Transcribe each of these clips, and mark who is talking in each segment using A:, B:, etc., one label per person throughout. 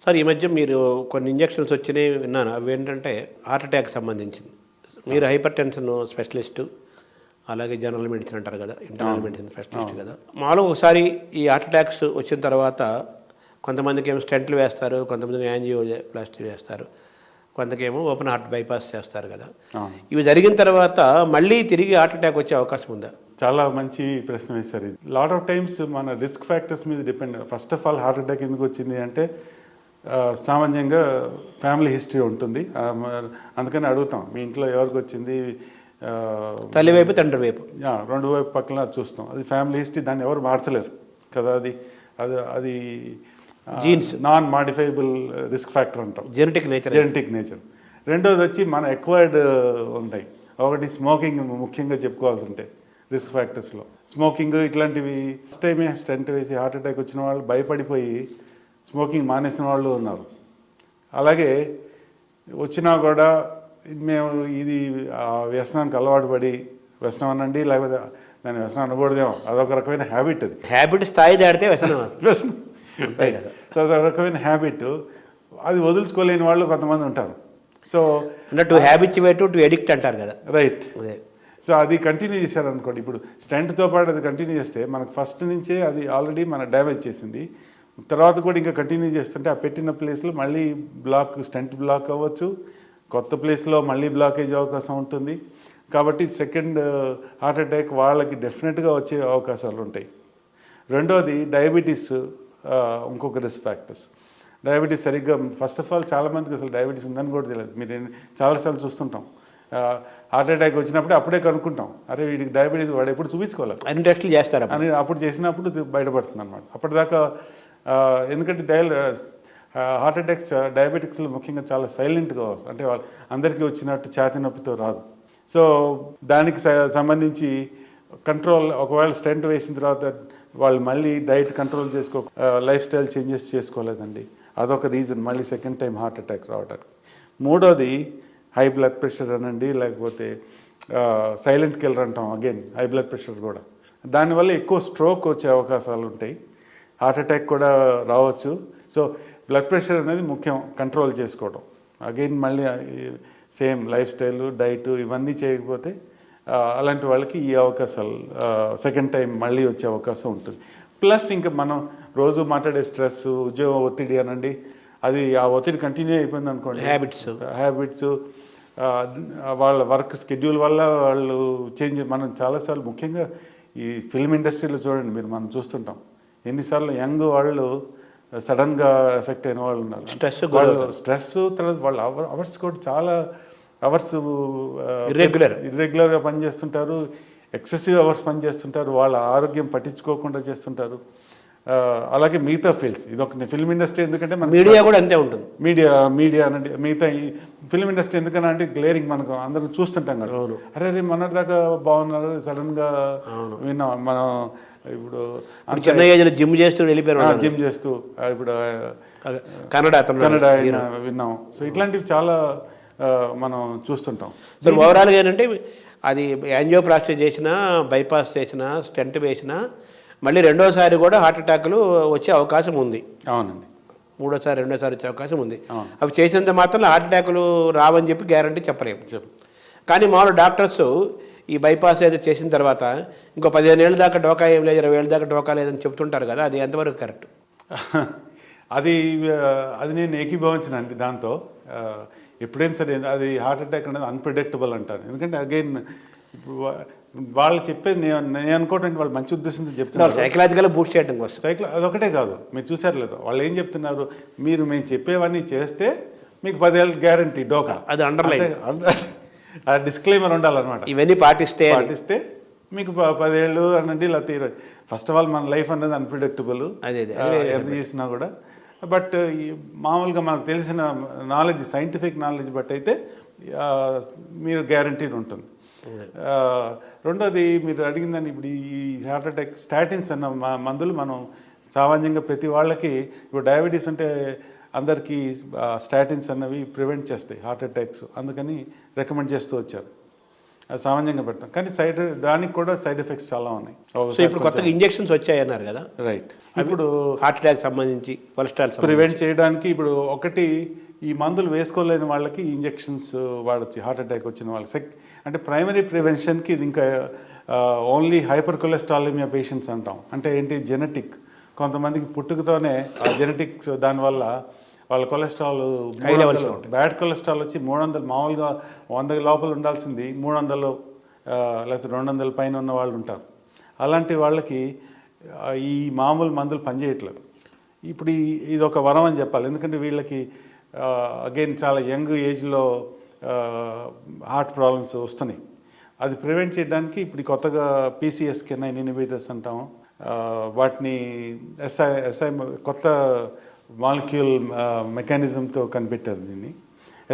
A: Sir ఈ మధ్య మీరు కొన్ని ఇంజెక్షన్స్ వచ్చినాయి విన్నాను. అవి ఏంటంటే హార్ట్ అటాక్ సంబంధించింది. మీరు హైపర్ టెన్షన్ స్పెషలిస్టు, అలాగే జనరల్ మెడిసిన్ అంటారు కదా, ఇంటర్నల్ మెడిసిన్ స్పెషలిస్ట్ కదా. మామూలుగా ఒకసారి ఈ హార్ట్ అటాక్స్ వచ్చిన తర్వాత కొంతమందికి ఏమో స్టెంట్లు వేస్తారు, కొంతమందికి యాంజియోప్లాస్టీ వేస్తారు, కొంతకేమో ఓపెన్ హార్ట్ బైపాస్ చేస్తారు కదా. ఇవి జరిగిన తర్వాత మళ్ళీ తిరిగి హార్ట్ అటాక్ వచ్చే అవకాశం ఉందా?
B: చాలా మంచి ప్రశ్న వేశారు. ఇది లాట్ ఆఫ్ టైమ్స్ మన రిస్క్ ఫ్యాక్టర్స్ మీద depend. First of all heart attack ఎందుకు వచ్చింది అంటే సామాన్యంగా ఫ్యామిలీ హిస్టరీ ఉంటుంది. అందుకని అడుగుతాం, మీ ఇంట్లో ఎవరికి వచ్చింది,
A: తల్లి వైపు తండ్రి వైపు,
B: రెండు వైపు పక్కన చూస్తాం. అది ఫ్యామిలీ హిస్టరీ, దాన్ని ఎవరు మార్చలేరు కదా. అది అది అది
A: jeans,
B: non modifiable risk factor అంటాం,
A: జెనెటిక్
B: నేచర్. రెండోది వచ్చి మన ఎక్వైర్డ్ ఉంటాయి. ఒకటి స్మోకింగ్, ముఖ్యంగా చెప్పుకోవాల్సి ఉంటాయి రిస్క్ ఫ్యాక్టర్స్లో. స్మోకింగ్ ఇట్లాంటివి. ఫస్ట్ టైమే స్టెంట్ వేసి హార్ట్ అటాక్ వచ్చిన వాళ్ళు భయపడిపోయి స్మోకింగ్ మానేసిన వాళ్ళు ఉన్నారు. అలాగే వచ్చినా కూడా మేము ఇది వ్యసనానికి అలవాటు పడి, వ్యసనం అనండి లేకపోతే దాని వ్యసనం అనకూడదేమో, అదొక రకమైన హ్యాబిట్. అది
A: హ్యాబిట్ స్థాయి దాడితే వ్యసనం
B: ఉంటాయి కదా. సో అదొక రకమైన హ్యాబిట్. అది వదులుచుకోలేని వాళ్ళు కొంతమంది ఉంటారు. సో
A: అంటే టు హ్యాబిచువేట్ టు ఎడిక్ట్ అంటారు కదా.
B: రైట్. సో అది కంటిన్యూ చేశారనుకోండి, ఇప్పుడు స్టెంట్తో పాటు అది కంటిన్యూ చేస్తే మనకు ఫస్ట్ నుంచే అది ఆల్రెడీ మన డ్యామేజ్ చేసింది. తర్వాత కూడా ఇంకా కంటిన్యూ చేస్తుంటే ఆ పెట్టిన ప్లేస్లో మళ్ళీ స్టెంట్ బ్లాక్ అవ్వచ్చు, కొత్త ప్లేస్లో మళ్ళీ బ్లాకేజ్ అవకాశం ఉంటుంది. కాబట్టి సెకండ్ హార్ట్ అటాక్ వాళ్ళకి డెఫినెట్గా వచ్చే అవకాశాలు ఉంటాయి. రెండోది డయాబెటీస్, ఇంకొక రిస్క్ ఫ్యాక్టర్స్. డయాబెటీస్ సరిగ్గా ఫస్ట్ ఆఫ్ ఆల్ చాలామందికి అసలు డయాబెటీస్ ఉందని కూడా తెలియదు. మీరు చాలాసార్లు చూస్తుంటాం, హార్ట్ అటాక్ వచ్చినప్పుడే అప్పుడే కనుక్కుంటాం, అరే వీడికి డయాబెటీస్, వాడు ఎప్పుడు చూపించుకోవాలి,
A: అన్ని టెస్టులు చేస్తారు
B: అని అప్పుడు చేసినప్పుడు బయటపడుతుంది అనమాట. అప్పటిదాకా ఎందుకంటే హార్ట్ అటాక్స్ డయాబెటిక్స్లో ముఖ్యంగా చాలా సైలెంట్గా వస్తుంది. అంటే వాళ్ళు అందరికీ వచ్చినట్టు ఛాతీ నొప్పితో రాదు. సో దానికి సంబంధించి కంట్రోల్, ఒకవేళ స్టెంట్ వేసిన తర్వాత వాళ్ళు మళ్ళీ diet control lifestyle changes చేసుకోలేదండి, అదొక రీజన్ మళ్ళీ సెకండ్ టైం హార్ట్ అటాక్ రావడానికి. మూడోది హై బ్లడ్ ప్రెషర్ అనండి, లేకపోతే సైలెంట్ కిల్లర్ అంటాం, అగైన్ హై బ్లడ్ ప్రెషర్ కూడా. దానివల్ల ఎక్కువ స్ట్రోక్ వచ్చే అవకాశాలు ఉంటాయి, హార్ట్ అటాక్ కూడా రావచ్చు. సో బ్లడ్ ప్రెషర్ అనేది ముఖ్యం కంట్రోల్ చేసుకోవడం. అగైన్ మళ్ళీ సేమ్ లైఫ్ స్టైల్, డైట్ ఇవన్నీ చేయకపోతే అలాంటి వాళ్ళకి ఈ అవకాశాలు సెకండ్ టైం మళ్ళీ వచ్చే అవకాశం ఉంటుంది. ప్లస్ ఇంకా మనం రోజు మాట్లాడే స్ట్రెస్, ఉద్యోగ ఒత్తిడి అనండి, అది ఆ ఒత్తిడి కంటిన్యూ అయిపోయింది అనుకోండి, హ్యాబిట్స్ వాళ్ళ వర్క్ షెడ్యూల్ వల్ల వాళ్ళు మనం చాలాసార్లు ముఖ్యంగా ఈ ఫిల్మ్ ఇండస్ట్రీలో చూడండి మీరు, మనం చూస్తుంటాం ఎన్నిసార్లు యంగ్ వాళ్ళు సడన్గా ఎఫెక్ట్ అయిన వాళ్ళు ఉన్నారు. స్ట్రెస్ తర్వాత వాళ్ళ అవర్స్ కూడా చాలా అవర్స్ ఇర్రెగ్యులర్గా పనిచేస్తుంటారు, ఎక్సెసివ్ అవర్స్ పనిచేస్తుంటారు, వాళ్ళ ఆరోగ్యం పట్టించుకోకుండా చేస్తుంటారు. అలాగే మిగతా ఫీల్డ్స్, ఇది ఒక ఫిల్మ్ ఇండస్ట్రీ ఎందుకంటే మన
A: మీడియా కూడా అంతే ఉంటుంది.
B: మీడియా అనండి, మిగతా ఈ ఫిల్మ్ ఇండస్ట్రీ ఎందుకన్నా అంటే గ్లేరింగ్ మనకు అందరం చూస్తుంటాం కదా. అరే మొన్నటిదాకా బాగున్నారు, సడన్గా విన్నాం మనం. ఇప్పుడు
A: చిన్న ఏజ్లో జిమ్ చేస్తూ వెళ్ళిపోయారు,
B: జిమ్ చేస్తూ ఇప్పుడు
A: కన్నడ
B: విన్నాం. సో ఇట్లాంటివి చాలా మనం చూస్తుంటాం.
A: సో ఓవరాల్గా ఏంటంటే అది యాంజియోప్లాస్టీ చేసినా, బైపాస్ చేసినా, స్టెంట్ వేసినా మళ్ళీ రెండోసారి కూడా హార్ట్ అటాక్లు వచ్చే అవకాశం ఉంది.
B: అవునండి.
A: రెండోసారి వచ్చే అవకాశం ఉంది. అవి చేసినంత మాత్రం హార్ట్ అటాక్లు రావని చెప్పి గ్యారంటీ చెప్పలేము. కానీ మామూలు డాక్టర్స్ ఈ బైపాస్ ఏదో చేసిన తర్వాత ఇంకో 15 ఏళ్ళ దాకా డోకా ఏం లేదు, 20 ఏళ్ళ దాకా డోకా లేదని చెప్తుంటారు కదా, అది ఎంతవరకు కరెక్ట్?
B: అది నేను ఏకీభవించనండి దాంతో. ఎప్పుడైనా సరే అది హార్ట్ అటాక్ అనేది అన్ప్రిడిక్టబుల్ అంటారు. ఎందుకంటే అగైన్ ఇప్పుడు వాళ్ళు చెప్పేది నేను అనుకోవటానికి వాళ్ళు మంచి ఉద్దేశంతో చెప్తున్నారు,
A: సైకలాజికల్గా బూస్ట్ చేయడం కోసం.
B: అదొకటే కాదు, మీరు చూసారు లేదు, వాళ్ళు ఏం చెప్తున్నారు, మేము చెప్పేవన్నీ చేస్తే మీకు 10 ఏళ్ళ గ్యారంటీ డోకా.
A: అది అండర్లైన్,
B: ఆ డిస్క్లైమర్ ఉండాలన్నమాట.
A: ఇవన్నీ పాటిస్తే
B: మీకు 10 ఏళ్ళు అనండి, లేకపోతే 20. ఫస్ట్ ఆఫ్ ఆల్ మన లైఫ్ అనేది అన్ప్రిడిక్టబుల్, ఎంత చేసినా కూడా. బట్ మామూలుగా మనకు తెలిసిన నాలెడ్జ్, సైంటిఫిక్ నాలెడ్జ్ బట్టి అయితే మీరు గ్యారంటీడ్ ఉంటుంది. రెండోది మీరు అడిగిందని, ఇప్పుడు ఈ హార్ట్ అటాక్ స్టాటిన్స్ అన్న మందులు మనం సామాన్యంగా ప్రతి వాళ్ళకి, ఇప్పుడు డయాబెటీస్ ఉంటే అందరికీ స్టాటిన్స్ అన్నవి ప్రివెంట్ చేస్తాయి హార్ట్ అటాక్స్, అందుకని రికమెండ్ చేస్తూ వచ్చారు. అది సామాన్యంగా పెడతాం, కానీ దానికి కూడా సైడ్ ఎఫెక్ట్స్ చాలా ఉన్నాయి.
A: సో ఇప్పుడు కొత్తగా ఇంజెక్షన్స్ వచ్చాయన్నారు కదా,
B: రైట్. ఇప్పుడు
A: హార్ట్ అటాక్ సంబంధించి, కొలెస్ట్రాల్
B: ప్రివెంట్ చేయడానికి ఇప్పుడు ఒకటి ఈ మందులు వేసుకోలేని వాళ్ళకి ఇంజెక్షన్స్ వాడచ్చు, హార్ట్ అటాక్ వచ్చిన వాళ్ళకి. అంటే ప్రైమరీ ప్రివెన్షన్కి ఇది ఇంకా ఓన్లీ హైపర్ కొలెస్ట్రాలిమియా పేషెంట్స్ అంటాం. అంటే ఏంటి, జెనెటిక్. కొంతమందికి పుట్టుకతోనే ఆ జెనెటిక్స్ దానివల్ల వాళ్ళ కొలెస్ట్రాల్ బ్యాడ్ కొలెస్ట్రాల్ వచ్చి 300, మామూలుగా 100 లోపల ఉండాల్సింది 300 లేకపోతే 200 పైన ఉన్న వాళ్ళు ఉంటారు. అలాంటి వాళ్ళకి ఈ మామూలు మందులు పనిచేయట్లేదు. ఇప్పుడు ఇది ఒక వరం అని చెప్పాలి, ఎందుకంటే వీళ్ళకి అగైన్ చాలా యంగ్ ఏజ్లో హార్ట్ ప్రాబ్లమ్స్ వస్తున్నాయి. అది ప్రివెంట్ చేయడానికి ఇప్పుడు కొత్తగా PCSK9 ఇన్హిబిటర్స్ అంటాము, వాటిని ఎస్ఐ కొత్త మాలిక్యూల్ మెకానిజంతో కనిపెట్టారు. దీన్ని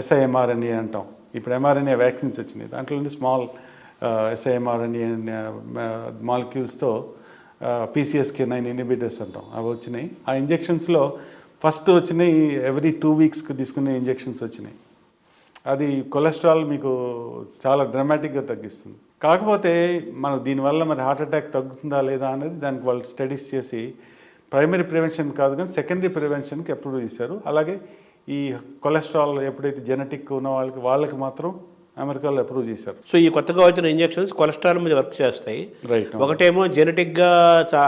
B: SIMRNA అంటాం. ఇప్పుడు mRNA వ్యాక్సిన్స్ వచ్చినాయి, దాంట్లో స్మాల్ SIMRNA మాలిక్యూల్స్తో PCSK9 ఇన్హిబిటర్స్ అంటాం, అవి వచ్చినాయి. ఆ ఇంజెక్షన్స్లో ఫస్ట్ వచ్చినాయి ఎవ్రీ 2 వీక్స్కి తీసుకునే ఇంజెక్షన్స్ వచ్చినాయి. అది కొలెస్ట్రాల్ మీకు చాలా డ్రామాటిక్గా తగ్గిస్తుంది. కాకపోతే మనం దీనివల్ల మరి హార్ట్ అటాక్ తగ్గుతుందా లేదా అనేది దానికి వాళ్ళు స్టడీస్ చేసి ప్రైమరీ ప్రివెన్షన్ కాదు కానీ సెకండరీ ప్రివెన్షన్కి అప్రూవ్ చేశారు. అలాగే ఈ కొలెస్ట్రాల్ ఎప్పుడైతే జెనెటిక్ ఉన్న వాళ్ళకి మాత్రం అమెరికాలో అప్రూవ్ చేశారు.
A: సో ఈ కొత్తగా వచ్చిన ఇంజెక్షన్స్ కొలెస్ట్రాల్ మీద వర్క్ చేస్తాయి.
B: రైట్.
A: ఒకటేమో జెనెటిక్గా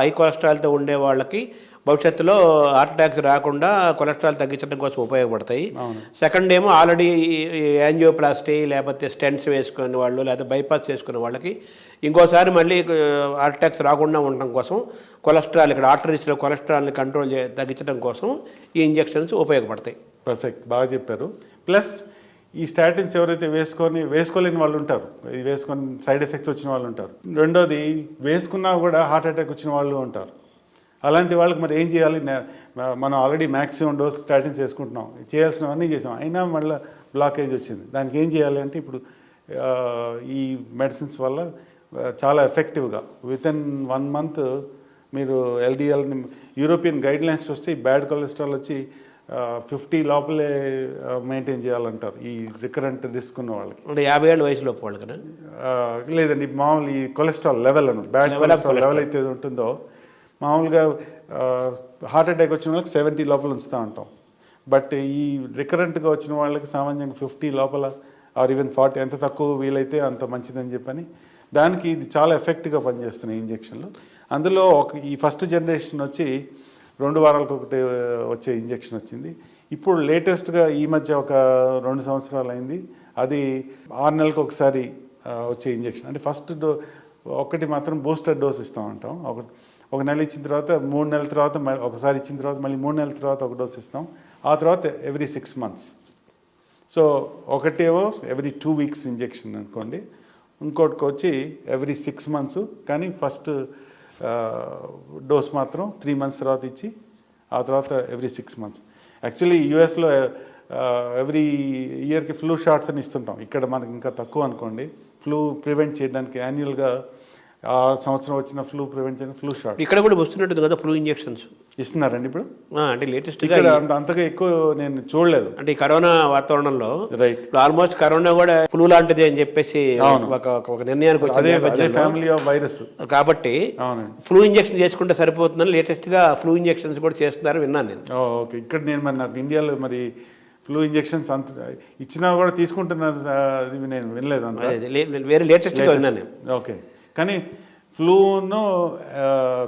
A: హై కొలెస్ట్రాల్తో ఉండే వాళ్ళకి భవిష్యత్తులో హార్ట్ అటాక్స్ రాకుండా కొలెస్ట్రాల్ తగ్గించడం కోసం ఉపయోగపడతాయి. సెకండ్ ఏమో ఆల్రెడీ యాంజియోప్లాస్టీ లేకపోతే స్టెంట్స్ వేసుకునే వాళ్ళు లేకపోతే బైపాస్ చేసుకునే వాళ్ళకి ఇంకోసారి మళ్ళీ హార్ట్ అటాక్స్ రాకుండా ఉండడం కోసం కొలెస్ట్రాల్, ఇక్కడ ఆర్టరీస్లో కొలెస్ట్రాల్ని కంట్రోల్ తగ్గించడం కోసం ఈ ఇంజెక్షన్స్ ఉపయోగపడతాయి.
B: పర్ఫెక్ట్, బాగా చెప్పారు. ప్లస్ ఈ స్టాటిన్స్ ఎవరైతే వేసుకోలేని వాళ్ళు ఉంటారు, ఇది వేసుకొని సైడ్ ఎఫెక్ట్స్ వచ్చిన వాళ్ళు ఉంటారు. రెండోది వేసుకున్నా కూడా హార్ట్ అటాక్ వచ్చిన వాళ్ళు ఉంటారు. అలాంటి వాళ్ళకి మరి ఏం చేయాలి? మనం ఆల్రెడీ మ్యాక్సిమం డోస్ స్టాటిన్స్ వేసుకుంటున్నాం, చేయాల్సినవన్నీ చేసాం, అయినా మళ్ళీ బ్లాకేజ్ వచ్చింది. దానికి ఏం చేయాలి అంటే ఇప్పుడు ఈ మెడిసిన్స్ వల్ల చాలా ఎఫెక్టివ్గా వితిన్ 1 month మీరు LDLని యూరోపియన్ గైడ్లైన్స్ వస్తే ఈ బ్యాడ్ కొలెస్ట్రాల్ వచ్చి 50 లోపలే మెయింటైన్ చేయాలంటారు ఈ రికరెంట్ రిస్క్ ఉన్న వాళ్ళకి.
A: అంటే 50 ఏళ్ళ వయసులో వాళ్ళు కదా?
B: లేదండి, మామూలు ఈ కొలెస్ట్రాల్ లెవెల్ అను బ్యాడ్ కొలెస్ట్రాల్ లెవెల్ అయితే ఉంటుందో మామూలుగా హార్ట్ అటాక్ వచ్చిన వాళ్ళకి 70 లోపల ఉంచుతూ ఉంటాం. బట్ ఈ రికరెంట్గా వచ్చిన వాళ్ళకి సామాన్యంగా 50 లోపల ఆర్ ఈవెన్ 40, ఎంత తక్కువ వీలైతే అంత మంచిదని చెప్పని దానికి ఇది చాలా ఎఫెక్ట్గా పనిచేస్తున్నాయి ఇంజెక్షన్లు. అందులో ఈ ఫస్ట్ జనరేషన్ వచ్చి 2 వారాలకు ఒకటి వచ్చే ఇంజెక్షన్ వచ్చింది. ఇప్పుడు లేటెస్ట్గా ఈ మధ్య ఒక 2 సంవత్సరాలు అయింది, అది 6 నెలలకు ఒకసారి వచ్చే ఇంజెక్షన్. అంటే ఫస్ట్ ఒకటి మాత్రం బూస్టర్ డోస్ ఇస్తూ ఉంటాం, ఒక నెల ఇచ్చిన తర్వాత 3 నెలల తర్వాత ఒకసారి ఇచ్చిన తర్వాత మళ్ళీ 3 నెలల తర్వాత ఒక డోస్ ఇస్తాం, ఆ తర్వాత ఎవ్రీ 6 months. సో ఒకటేమో ఎవ్రీ 2 weeks ఇంజెక్షన్ అనుకోండి, ఇంకోటికి వచ్చి ఎవ్రీ 6 months, కానీ ఫస్ట్ డోస్ మాత్రం 3 months తర్వాత ఇచ్చి ఆ తర్వాత ఎవ్రీ 6 months. యాక్చువల్లీ యూఎస్లో ఎవ్రీ ఇయర్కి ఫ్లూ షాట్స్ అని ఇస్తుంటాం, ఇక్కడ మనకి ఇంకా తక్కువ అనుకోండి. ఫ్లూ ప్రివెంట్ చేయడానికి యాన్యువల్గా ఆ సంవత్సరం వచ్చిన ఫ్లూ ప్రివెంట్ చేయడానికి ఫ్లూ షాట్
A: ఇక్కడ కూడా వస్తున్నట్టుంది కదా, ఫ్లూ ఇంజెక్షన్స్
B: ఇస్తున్నారండి ఇప్పుడు.
A: అంటే లేటెస్ట్
B: ఇక్కడ అంతగా ఎక్కువ నేను చూడలేదు.
A: అంటే ఈ కరోనా వాతావరణంలో
B: రైట్,
A: ఆల్మోస్ట్ కరోనా కూడా ఫ్లూ లాంటిది అని చెప్పేసి ఒక నిర్ణయానికి
B: వచ్చింది, ఫ్యామిలీ ఆఫ్ వైరస్ కాబట్టి
A: ఫ్లూ ఇంజెక్షన్ చేసుకుంటే సరిపోతుందని లేటెస్ట్ గా ఫ్లూ ఇంజెక్షన్స్ కూడా చేస్తున్నారు విన్నాను నేను.
B: ఓకే, ఇక్కడ నేను మరి నాకు ఇండియాలో మరి ఫ్లూ ఇంజెక్షన్స్ అంత ఇచ్చినా కూడా తీసుకుంటున్నా నేను వినలేదు, అంత
A: వేరే లేటెస్ట్గా విన్నాను నేను.
B: ఓకే, కానీ ఫ్లూను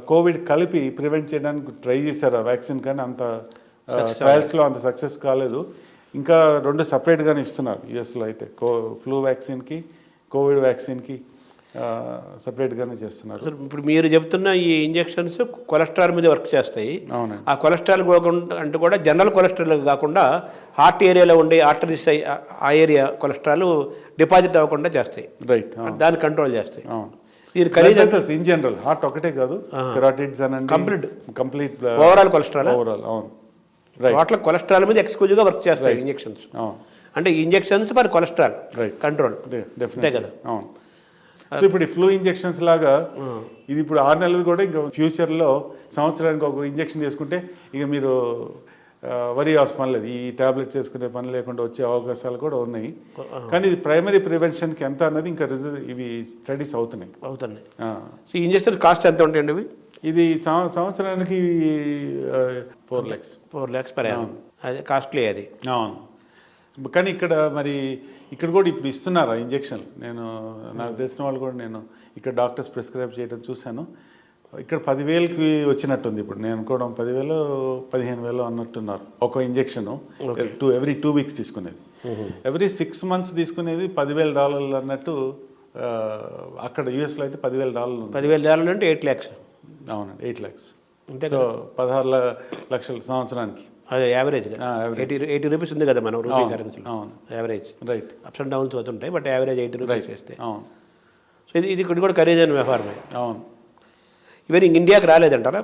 B: కోవిడ్ కలిపి ప్రివెంట్ చేయడానికి ట్రై చేశారు ఆ వ్యాక్సిన్, కానీ అంత ట్రయల్స్లో అంత సక్సెస్ కాలేదు. ఇంకా 2 సపరేట్గానే ఇస్తున్నారు యూఎస్లో అయితే, ఫ్లూ వ్యాక్సిన్కి కోవిడ్ వ్యాక్సిన్కి సపరేట్గానే చేస్తున్నారు.
A: ఇప్పుడు మీరు చెప్తున్న ఈ ఇంజెక్షన్స్ కొలెస్ట్రాల్ మీద వర్క్ చేస్తాయి.
B: అవునండి.
A: ఆ కొలెస్ట్రాల్ అంటే కూడా జనరల్ కొలెస్ట్రాల్ కాకుండా హార్ట్ ఏరియాలో ఉండే ఆర్టరీస్ ఆ ఏరియా కొలెస్ట్రాల్ డిపాజిట్ అవ్వకుండా చేస్తాయి.
B: రైట్,
A: దాన్ని కంట్రోల్ చేస్తాయి.
B: అవును, ఇన్ జనరల్ హార్ట్ ఒకటే కాదు, కెరాటిడ్స్ అనండి, కంప్లీట్
A: ఓవరాల్ కొలెస్ట్రాల్.
B: అవును,
A: వాటిలో కొలెస్ట్రాల్ మీద ఎక్స్క్లూజివ్గా వర్క్ చేస్తాయి ఇంజెక్షన్స్. అంటే ఇంజెక్షన్స్ ఫర్ కొలెస్ట్రాల్ కంట్రోల్ అంతే కదా.
B: అవును. సో ఇప్పుడు ఈ ఫ్లూ ఇంజెక్షన్స్ లాగా ఇది ఇప్పుడు 6 నెలలు కూడా ఇంకా ఫ్యూచర్లో సంవత్సరానికి ఒక ఇంజెక్షన్ చేసుకుంటే ఇక మీరు వరి అవసరం పని లేదు, ఈ ట్యాబ్లెట్స్ చేసుకునే పని లేకుండా వచ్చే అవకాశాలు కూడా ఉన్నాయి. కానీ ఇది ప్రైమరీ ప్రివెన్షన్కి ఎంత అన్నది ఇంకా ఇవి స్టడీస్ అవుతున్నాయి.
A: సో ఈ ఇంజక్షన్ కాస్ట్ ఎంత ఉంటాయండి ఇవి?
B: ఇది సంవత్సరానికి 4 lakhs.
A: 4 lakhs per annum. అదే కాస్ట్లీ అది.
B: అవును. కానీ ఇక్కడ కూడా ఇప్పుడు ఇస్తున్నారు ఆ ఇంజెక్షన్. నాకు తెలిసిన వాళ్ళు కూడా నేను ఇక్కడ డాక్టర్స్ ప్రిస్క్రైబ్ చేయడం చూశాను. ఇక్కడ 10,000కి వచ్చినట్టుంది. ఇప్పుడు నేను అనుకోవడం 10,000 15,000 అన్నట్టున్నారు ఒక ఇంజెక్షన్. ఎవ్రీ 2 weeks తీసుకునేది. ఎవ్రీ 6 months తీసుకునేది $10,000 అన్నట్టు. అక్కడ యూఎస్లో అయితే $10,000.
A: $10,000 అంటే 8 lakhs.
B: అవునండి, 8 lakhs. సో 16 లక్షలు సంవత్సరానికి.
A: అదే యావరేజ్ 80 రూపీస్ ఉంది కదా మనం రూపీ కరెన్సీ.
B: అవును,
A: average.
B: Right.
A: Ups and downs అవుతుంటాయి, బట్ యావరేజ్ 80 రూపీస్ వేస్తే.
B: అవును.
A: సో ఇది కూడా ఖరీదైన వ్యవహారమే.
B: అవును.
A: ఇవన్నీ ఇండియాకి రాలేదంటారా?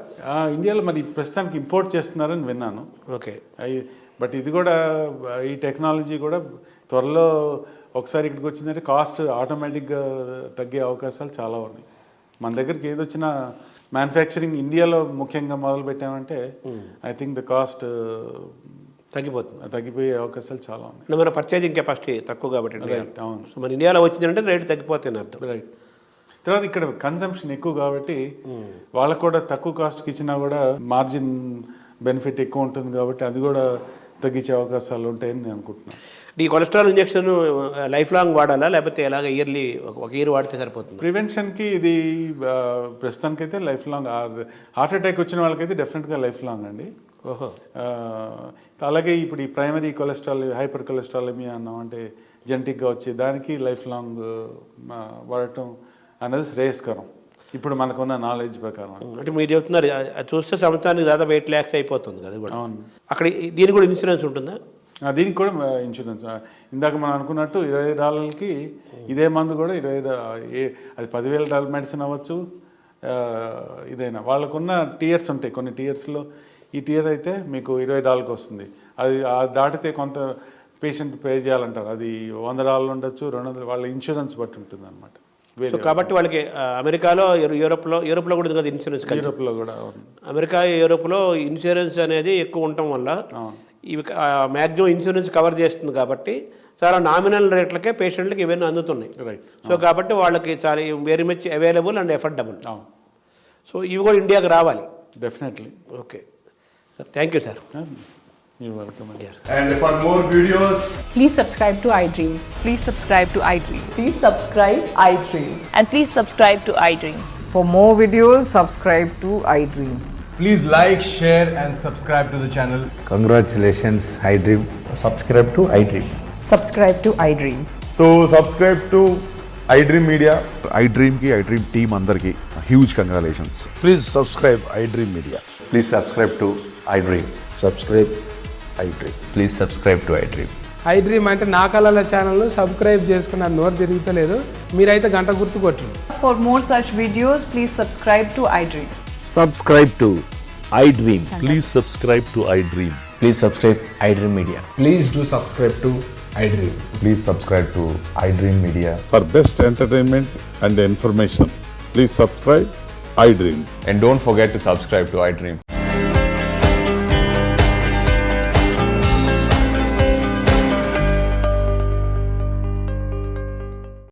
B: ఇండియాలో మరి ప్రస్తుతానికి ఇంపోర్ట్ చేస్తున్నారని విన్నాను.
A: ఓకే.
B: బట్ ఇది కూడా, ఈ టెక్నాలజీ కూడా త్వరలో ఒకసారి ఇక్కడికి వచ్చిందంటే కాస్ట్ ఆటోమేటిక్గా తగ్గే అవకాశాలు చాలా ఉన్నాయి. మన దగ్గరికి ఏది వచ్చినా మ్యానుఫ్యాక్చరింగ్ ఇండియాలో ముఖ్యంగా మొదలు పెట్టామంటే ఐ థింక్ ద కాస్ట్ తగ్గిపోయే అవకాశాలు చాలా ఉన్నాయి.
A: మన పర్చేజింగ్ కెపాసిటీ తక్కువ కాబట్టి.
B: రైట్. అవును.
A: సో మన ఇండియాలో వచ్చిందంటే రేటు తగ్గిపోతుంది అర్థం.
B: రైట్. తర్వాత ఇక్కడ కన్సంప్షన్ ఎక్కువ కాబట్టి వాళ్ళకు కూడా తక్కువ కాస్ట్కి ఇచ్చినా కూడా మార్జిన్ బెనిఫిట్ ఎక్కువ ఉంటుంది కాబట్టి అది కూడా తగ్గించే అవకాశాలు ఉంటాయని నేను అనుకుంటున్నాను.
A: ఈ కొలెస్ట్రాల్ ఇంజెక్షన్ లైఫ్ లాంగ్ వాడాలా, లేకపోతే ఎలాగ ఇయర్లీ ఒక ఇయర్ వాడితే సరిపోతుంది?
B: ప్రివెన్షన్కి ఇది ప్రస్తుతానికైతే లైఫ్ లాంగ్. హార్ట్ అటాక్ వచ్చిన వాళ్ళకైతే డెఫినెట్గా లైఫ్ లాంగ్ అండి.
A: ఓహో.
B: అలాగే ఇప్పుడు ఈ ప్రైమరీ కొలెస్ట్రాల్, హైపర్ కొలెస్ట్రాలమియా అన్నాం అంటే జెనెటిక్గా వచ్చే దానికి లైఫ్ లాంగ్ వాడటం అనేది శ్రేయస్కరం ఇప్పుడు మనకున్న నాలెడ్జ్ ప్రకారం.
A: అంటే మీరు చెప్తున్నారు అది చూస్తే సంవత్సరానికి దాదాపు 8 lakhs అయిపోతుంది కదా కూడా.
B: అవును.
A: అక్కడ దీనికి కూడా ఇన్సూరెన్స్ ఉంటుందా?
B: దీనికి కూడా ఇన్సూరెన్స్. ఇందాక మనం అనుకున్నట్టు $20కి ఇదే మందు కూడా అది $10,000 మెడిసిన్ అవ్వచ్చు. ఇదైనా వాళ్ళకున్న టియర్స్ ఉంటాయి. కొన్ని టియర్స్లో ఈ టియర్ అయితే మీకు $20కి వస్తుంది. అది దాటితే కొంత పేషెంట్ పే చేయాలంటారు. అది $100 ఉండొచ్చు, 200. వాళ్ళ ఇన్సూరెన్స్ బట్టి ఉంటుంది అనమాట.
A: కాబట్టి వాళ్ళకి అమెరికాలో, యూరోప్లో కూడా ఉంది కదా ఇన్సూరెన్స్.
B: యూరోప్లో కూడా.
A: అమెరికా, యూరోప్లో ఇన్సూరెన్స్ అనేది ఎక్కువ ఉండటం వల్ల ఇవి మ్యాక్సిమం ఇన్సూరెన్స్ కవర్ చేస్తుంది కాబట్టి చాలా నామినల్ రేట్లకే పేషెంట్లకి ఇవన్నీ అందుతున్నాయి.
B: రైట్.
A: సో కాబట్టి వాళ్ళకి చాలా very much available and affordable. So ఇవి కూడా ఇండియాకి రావాలి.
B: Definitely.
A: Okay sir, thank you sir.
B: You're welcome.
C: And for more videos,
D: please subscribe to iDream.
E: Please subscribe to iDream.
D: Please subscribe iDream.
E: And please subscribe to iDream.
D: For more videos, subscribe to iDream.
C: please like, share and subscribe to the channel.
F: Congratulations, iDream.
C: Subscribe to iDream.
D: Subscribe to iDream.
G: So subscribe to iDream Media. iDream team అందరికి huge congratulations.
F: Please subscribe iDream Media.
G: Please subscribe to iDream.
F: Subscribe iDream.
G: Please subscribe to iDream.
H: iDream అంటే నా కళల ఛానల్ను subscribe చేసుకున్న నోరు తిరుగుతలేదు, మీరైతే గంట గుర్తు కొట్టండి.
E: For more such videos, please subscribe to iDream.
I: Subscribe to iDream. Please subscribe to iDream.
C: Please subscribe iDream Media.
H: Please do subscribe to iDream.
G: Please subscribe to iDream Media.
J: For best entertainment and information, please subscribe iDream.
G: And don't forget to subscribe to iDream.